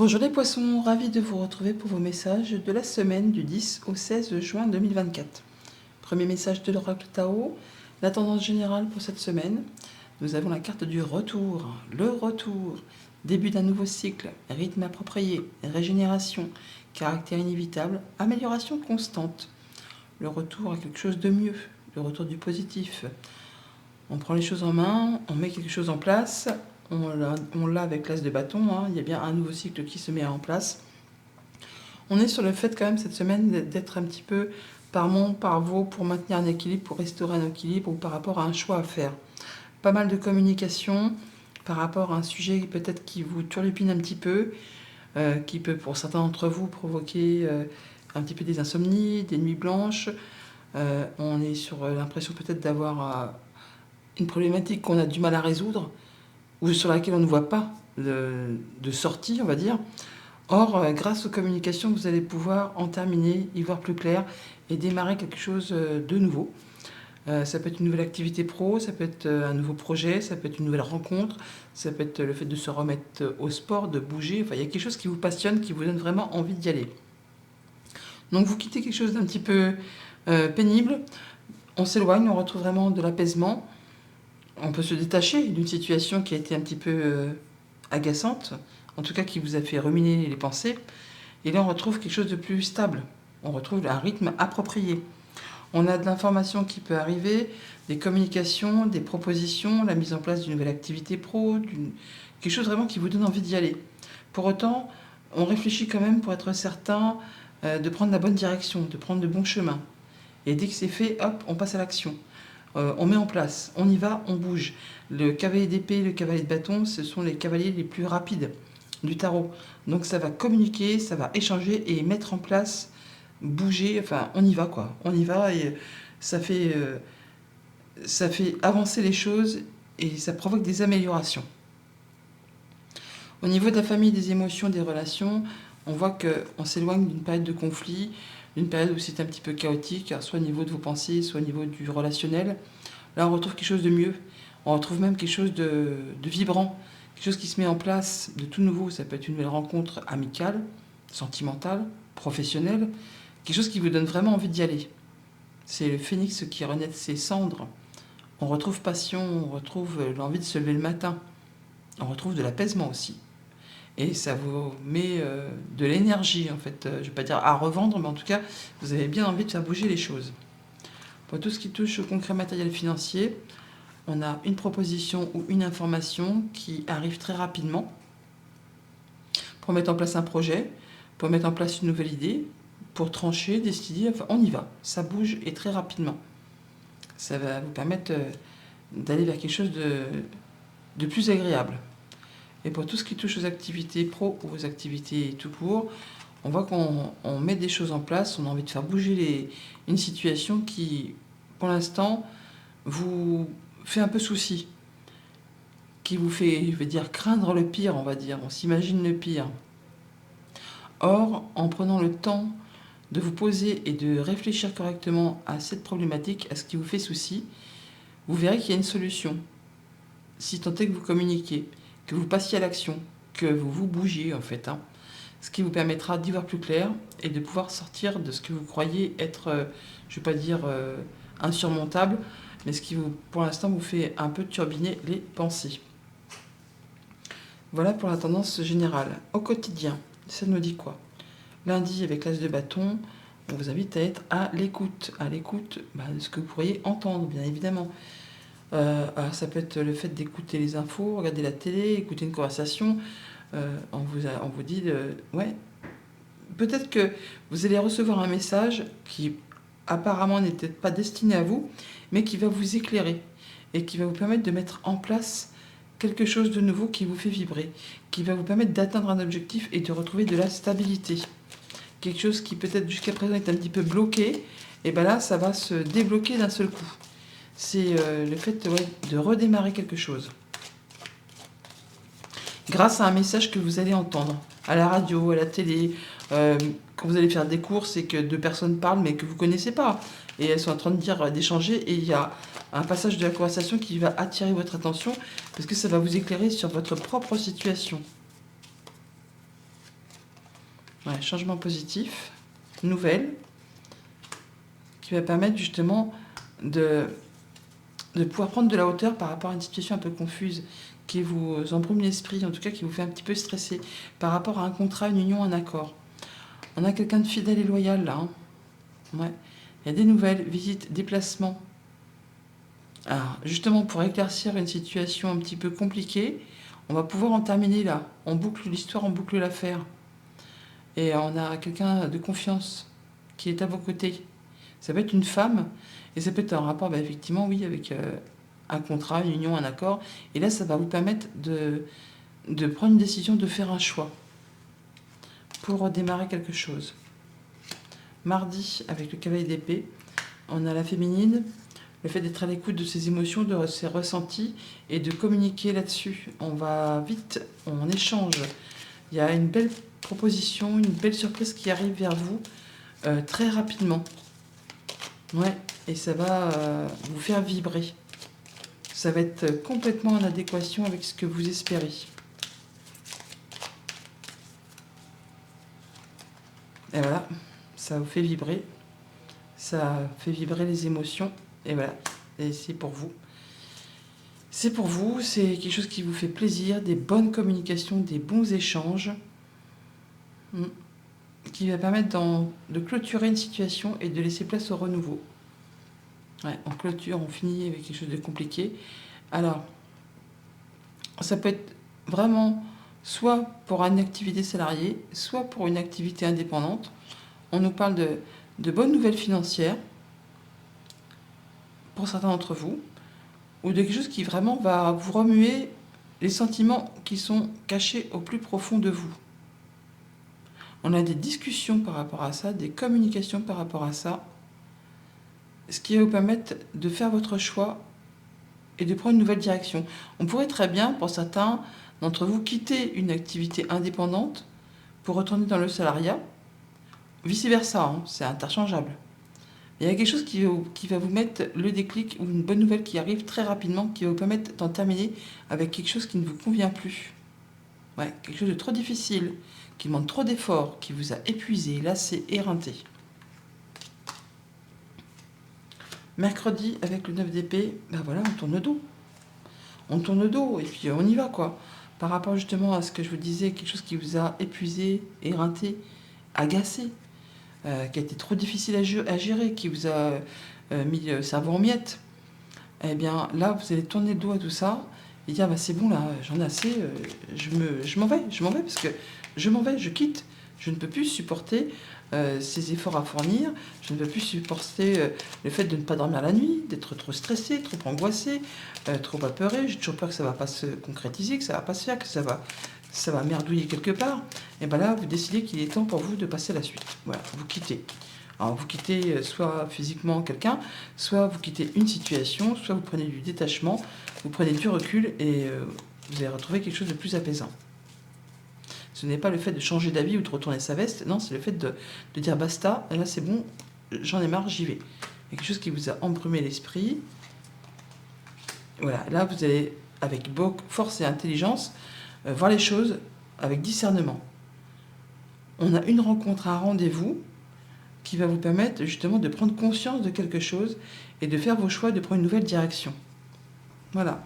Bonjour les poissons, ravi de vous retrouver pour vos messages de la semaine du 10 au 16 juin 2024. Premier message de l'oracle Tao, la tendance générale pour cette semaine. Nous avons la carte du retour, le retour, début d'un nouveau cycle, rythme approprié, régénération, caractère inévitable, amélioration constante. Le retour à quelque chose de mieux, le retour du positif. On prend les choses en main, on met quelque chose en place. On l'a avec l'as de bâton, hein. Il y a bien un nouveau cycle qui se met en place. On est sur le fait quand même cette semaine d'être un petit peu par monde, par vous, pour maintenir un équilibre, pour restaurer un équilibre ou par rapport à un choix à faire. Pas mal de communication par rapport à un sujet peut-être qui vous turlupine un petit peu, qui peut pour certains d'entre vous provoquer un petit peu des insomnies, des nuits blanches. On est sur l'impression peut-être d'avoir une problématique qu'on a du mal à résoudre, ou sur laquelle on ne voit pas de sortie, on va dire. Or, grâce aux communications, vous allez pouvoir en terminer, y voir plus clair et démarrer quelque chose de nouveau. Ça peut être une nouvelle activité pro, ça peut être un nouveau projet, ça peut être une nouvelle rencontre, ça peut être le fait de se remettre au sport, de bouger. Enfin, il y a quelque chose qui vous passionne, qui vous donne vraiment envie d'y aller. Donc vous quittez quelque chose d'un petit peu pénible, on s'éloigne, on retrouve vraiment de l'apaisement. On peut se détacher d'une situation qui a été un petit peu agaçante, en tout cas qui vous a fait ruminer les pensées, et là on retrouve quelque chose de plus stable, on retrouve un rythme approprié. On a de l'information qui peut arriver, des communications, des propositions, la mise en place d'une nouvelle activité pro, quelque chose vraiment qui vous donne envie d'y aller. Pour autant, on réfléchit quand même pour être certain de prendre la bonne direction, de prendre le bon chemin. Et dès que c'est fait, hop, on passe à l'action. On met en place, on y va, on bouge. Le cavalier d'épée, le cavalier de bâton, ce sont les cavaliers les plus rapides du tarot. Donc ça va communiquer, ça va échanger et mettre en place, bouger, enfin on y va quoi. On y va et ça fait avancer les choses et ça provoque des améliorations. Au niveau de la famille, des émotions, des relations, on voit qu'on s'éloigne d'une période de conflit, d'une période où c'est un petit peu chaotique, soit au niveau de vos pensées, soit au niveau du relationnel. Là, on retrouve quelque chose de mieux. On retrouve même quelque chose de vibrant, quelque chose qui se met en place de tout nouveau. Ça peut être une nouvelle rencontre amicale, sentimentale, professionnelle, quelque chose qui vous donne vraiment envie d'y aller. C'est le phénix qui renaît de ses cendres. On retrouve passion, on retrouve l'envie de se lever le matin. On retrouve de l'apaisement aussi. Et ça vous met de l'énergie, en fait. Je ne vais pas dire à revendre, mais en tout cas, vous avez bien envie de faire bouger les choses. Pour tout ce qui touche au concret matériel financier, on a une proposition ou une information qui arrive très rapidement pour mettre en place un projet, pour mettre en place une nouvelle idée, pour trancher, décider, enfin on y va. Ça bouge et très rapidement. Ça va vous permettre d'aller vers quelque chose de plus agréable. Et pour tout ce qui touche aux activités pro ou aux activités tout court, on voit qu'on met des choses en place, on a envie de faire bouger une situation qui, pour l'instant, vous fait un peu souci, qui vous fait, je vais dire, craindre le pire, on va dire, on s'imagine le pire. Or, en prenant le temps de vous poser et de réfléchir correctement à cette problématique, à ce qui vous fait souci, vous verrez qu'il y a une solution. Si tant est que vous communiquez, que vous passiez à l'action, que vous bougiez en fait, ce qui vous permettra d'y voir plus clair et de pouvoir sortir de ce que vous croyez être, je ne vais pas dire insurmontable, mais ce qui vous, pour l'instant vous fait un peu turbiner les pensées. Voilà pour la tendance générale. Au quotidien, ça nous dit quoi? Lundi, avec l'as de bâton, on vous invite à être à l'écoute de ce que vous pourriez entendre, bien évidemment. Alors ça peut être le fait d'écouter les infos, regarder la télé, écouter une conversation. On vous dit, ouais, peut-être que vous allez recevoir un message qui apparemment n'est peut-être pas destiné à vous, mais qui va vous éclairer et qui va vous permettre de mettre en place quelque chose de nouveau qui vous fait vibrer, qui va vous permettre d'atteindre un objectif et de retrouver de la stabilité. Quelque chose qui peut-être jusqu'à présent est un petit peu bloqué, et bien là, ça va se débloquer d'un seul coup. C'est le fait de redémarrer quelque chose. Grâce à un message que vous allez entendre, à la radio, à la télé, quand vous allez faire des courses et que deux personnes parlent mais que vous ne connaissez pas. Et elles sont en train d'échanger et il y a un passage de la conversation qui va attirer votre attention parce que ça va vous éclairer sur votre propre situation. Ouais, changement positif, nouvelle, qui va permettre justement de pouvoir prendre de la hauteur par rapport à une situation un peu confuse, qui vous embrume l'esprit, en tout cas qui vous fait un petit peu stresser, par rapport à un contrat, une union, un accord. On a quelqu'un de fidèle et loyal là. Hein. Ouais. Il y a des nouvelles, visites, déplacements. Alors, justement, pour éclaircir une situation un petit peu compliquée, on va pouvoir en terminer là. On boucle l'histoire, on boucle l'affaire. Et on a quelqu'un de confiance qui est à vos côtés. Ça peut être une femme, et ça peut être un rapport, effectivement, oui, avec un contrat, une union, un accord. Et là, ça va vous permettre de prendre une décision, de faire un choix pour démarrer quelque chose. Mardi, avec le cavalier d'épée, on a la féminine, le fait d'être à l'écoute de ses émotions, de ses ressentis et de communiquer là-dessus. On va vite, on échange. Il y a une belle proposition, une belle surprise qui arrive vers vous très rapidement. Ouais, et ça va vous faire vibrer. Ça va être complètement en adéquation avec ce que vous espérez. Et voilà, ça vous fait vibrer. Ça fait vibrer les émotions. Et voilà, et c'est pour vous. C'est pour vous, c'est quelque chose qui vous fait plaisir, des bonnes communications, des bons échanges, qui va permettre de clôturer une situation et de laisser place au renouveau. Ouais, on clôture, on finit avec quelque chose de compliqué. Alors, ça peut être vraiment soit pour une activité salariée, soit pour une activité indépendante. On nous parle de bonnes nouvelles financières, pour certains d'entre vous, ou de quelque chose qui vraiment va vous remuer les sentiments qui sont cachés au plus profond de vous. On a des discussions par rapport à ça, des communications par rapport à ça, ce qui va vous permettre de faire votre choix et de prendre une nouvelle direction. On pourrait très bien, pour certains d'entre vous, quitter une activité indépendante pour retourner dans le salariat. Vice-versa, hein, c'est interchangeable. Il y a quelque chose qui va vous mettre le déclic ou une bonne nouvelle qui arrive très rapidement, qui va vous permettre d'en terminer avec quelque chose qui ne vous convient plus. Ouais, quelque chose de trop difficile, qui demande trop d'efforts, qui vous a épuisé, lassé, éreinté. Mercredi, avec le 9 d'épée, voilà, on tourne le dos. On tourne le dos et puis on y va, quoi. Par rapport justement à ce que je vous disais, quelque chose qui vous a épuisé, éreinté, agacé, qui a été trop difficile à gérer, qui vous a mis le cerveau en miettes, eh bien là, vous allez tourner le dos à tout ça et dire, c'est bon, là, j'en ai assez, je m'en vais, parce que je m'en vais, je quitte. Je ne peux plus supporter ces efforts à fournir, je ne peux plus supporter le fait de ne pas dormir la nuit, d'être trop stressé, trop angoissé, trop apeuré, j'ai toujours peur que ça ne va pas se concrétiser, que ça ne va pas se faire, que ça va merdouiller quelque part. Et bien là, vous décidez qu'il est temps pour vous de passer à la suite. Voilà, vous quittez. Alors vous quittez soit physiquement quelqu'un, soit vous quittez une situation, soit vous prenez du détachement, vous prenez du recul et vous allez retrouver quelque chose de plus apaisant. Ce n'est pas le fait de changer d'avis ou de retourner sa veste, non, c'est le fait de dire basta, et là c'est bon, j'en ai marre, j'y vais. Il y a quelque chose qui vous a embrumé l'esprit. Voilà, là vous allez, avec force et intelligence, voir les choses avec discernement. On a une rencontre, un rendez-vous, qui va vous permettre justement de prendre conscience de quelque chose et de faire vos choix, de prendre une nouvelle direction. Voilà.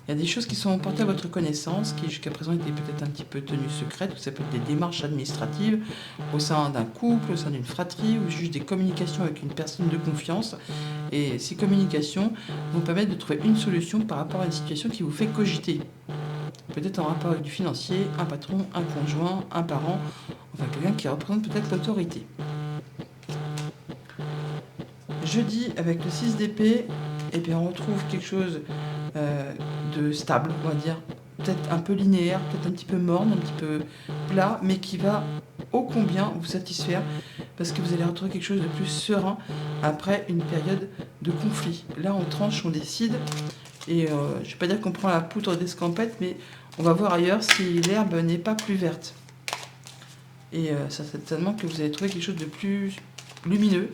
Il y a des choses qui sont portées à votre connaissance, qui jusqu'à présent étaient peut-être un petit peu tenues secrètes, ou ça peut être des démarches administratives au sein d'un couple, au sein d'une fratrie, ou juste des communications avec une personne de confiance. Et ces communications vont permettre de trouver une solution par rapport à une situation qui vous fait cogiter. Peut-être en rapport avec du financier, un patron, un conjoint, un parent, enfin quelqu'un qui représente peut-être l'autorité. Jeudi, avec le 6 d'épée, on retrouve quelque chose de stable, on va dire. Peut-être un peu linéaire, peut-être un petit peu morne, un petit peu plat, mais qui va ô combien vous satisfaire, parce que vous allez retrouver quelque chose de plus serein après une période de conflit. Là, on tranche, on décide, et je ne vais pas dire qu'on prend la poudre d'escampette, mais on va voir ailleurs si l'herbe n'est pas plus verte. Et certainement que vous allez trouver quelque chose de plus lumineux,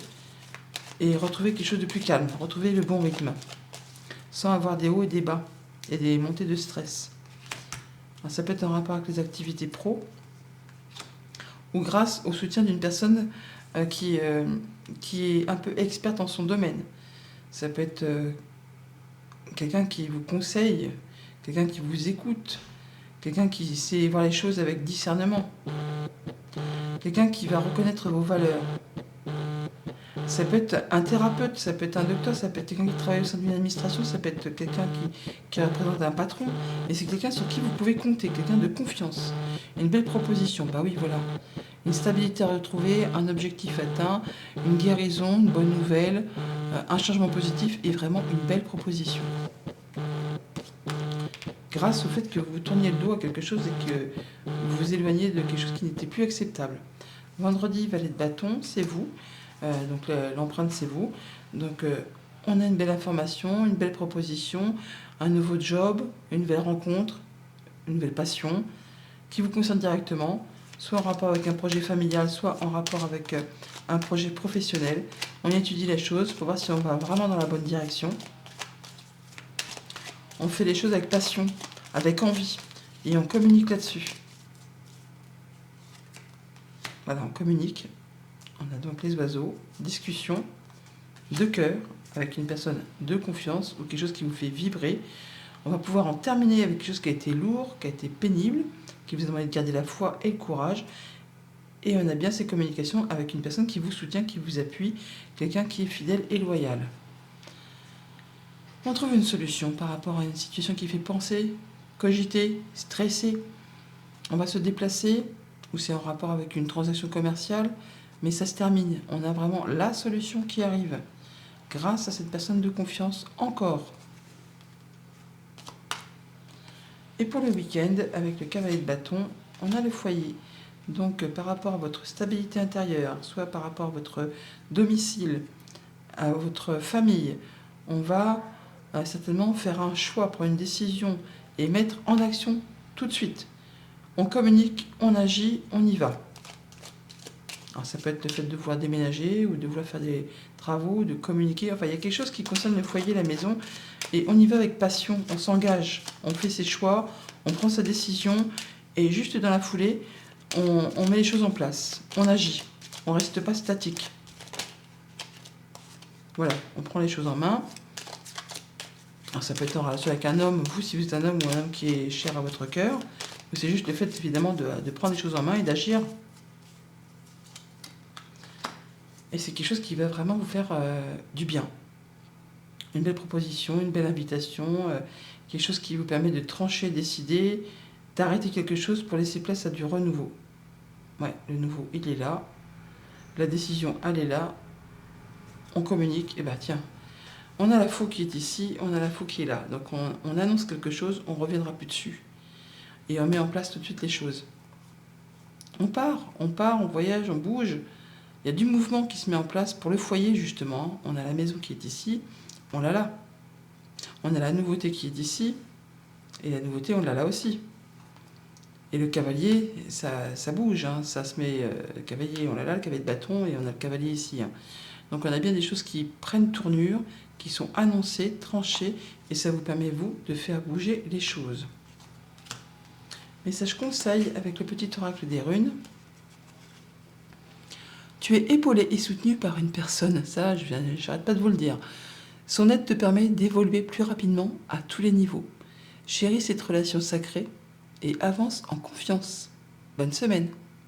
et retrouver quelque chose de plus calme, retrouver le bon rythme, sans avoir des hauts et des bas, et des montées de stress. Alors, ça peut être en rapport avec les activités pro. ou grâce au soutien d'une personne qui est un peu experte en son domaine. Ça peut être quelqu'un qui vous conseille, quelqu'un qui vous écoute, quelqu'un qui sait voir les choses avec discernement, quelqu'un qui va reconnaître vos valeurs. Ça peut être un thérapeute, ça peut être un docteur, ça peut être quelqu'un qui travaille au sein d'une administration, ça peut être quelqu'un qui représente un patron, et c'est quelqu'un sur qui vous pouvez compter, quelqu'un de confiance. Une belle proposition, bah oui, voilà. Une stabilité retrouvée, un objectif atteint, une guérison, une bonne nouvelle, un changement positif et vraiment une belle proposition. Grâce au fait que vous tourniez le dos à quelque chose et que vous vous éloignez de quelque chose qui n'était plus acceptable. Vendredi, valet de bâton, c'est vous. Donc l'empreinte, c'est vous. Donc on a une belle information, une belle proposition, un nouveau job, une belle rencontre, une nouvelle passion qui vous concerne directement, soit en rapport avec un projet familial, soit en rapport avec un projet professionnel. On étudie les choses pour voir si on va vraiment dans la bonne direction. On fait les choses avec passion, avec envie, et on communique là-dessus. Voilà, on communique. On a donc les oiseaux, discussion de cœur avec une personne de confiance ou quelque chose qui vous fait vibrer. On va pouvoir en terminer avec quelque chose qui a été lourd, qui a été pénible, qui vous a demandé de garder la foi et le courage. Et on a bien ces communications avec une personne qui vous soutient, qui vous appuie, quelqu'un qui est fidèle et loyal. On trouve une solution par rapport à une situation qui fait penser, cogiter, stresser. On va se déplacer, ou c'est en rapport avec une transaction commerciale, mais ça se termine. On a vraiment la solution qui arrive, grâce à cette personne de confiance encore. Et pour le week-end, avec le cavalier de bâton, on a le foyer. Donc par rapport à votre stabilité intérieure, soit par rapport à votre domicile, à votre famille, on va certainement faire un choix, prendre une décision et mettre en action tout de suite. On communique, on agit, on y va. Alors ça peut être le fait de vouloir déménager ou de vouloir faire des travaux, de communiquer. Enfin, il y a quelque chose qui concerne le foyer, la maison, et on y va avec passion, on s'engage, on fait ses choix, on prend sa décision, et juste dans la foulée, on met les choses en place, on agit, on ne reste pas statique. Voilà, on prend les choses en main. Alors ça peut être en relation avec un homme, vous si vous êtes un homme ou un homme qui est cher à votre cœur, ou c'est juste le fait évidemment de prendre les choses en main et d'agir. Et c'est quelque chose qui va vraiment vous faire du bien. Une belle proposition, une belle invitation, quelque chose qui vous permet de trancher, décider, d'arrêter quelque chose pour laisser place à du renouveau. Ouais, le nouveau, il est là. La décision, elle est là. On communique, et bah tiens, on a la faux qui est ici, on a la faux qui est là. Donc on annonce quelque chose, on ne reviendra plus dessus. Et on met en place tout de suite les choses. On part, on voyage, on bouge. Il y a du mouvement qui se met en place pour le foyer, justement. On a la maison qui est ici, on l'a là. On a la nouveauté qui est ici, et la nouveauté, on l'a là aussi. Et le cavalier, ça bouge, hein. Ça se met, le cavalier, on l'a là, le cavalier de bâton, et on a le cavalier ici. Hein. Donc on a bien des choses qui prennent tournure, qui sont annoncées, tranchées, et ça vous permet, vous, de faire bouger les choses. Message conseil avec le petit oracle des runes. Tu es épaulé et soutenu par une personne, ça, j'arrête pas de vous le dire. Son aide te permet d'évoluer plus rapidement à tous les niveaux. Chéris cette relation sacrée et avance en confiance. Bonne semaine.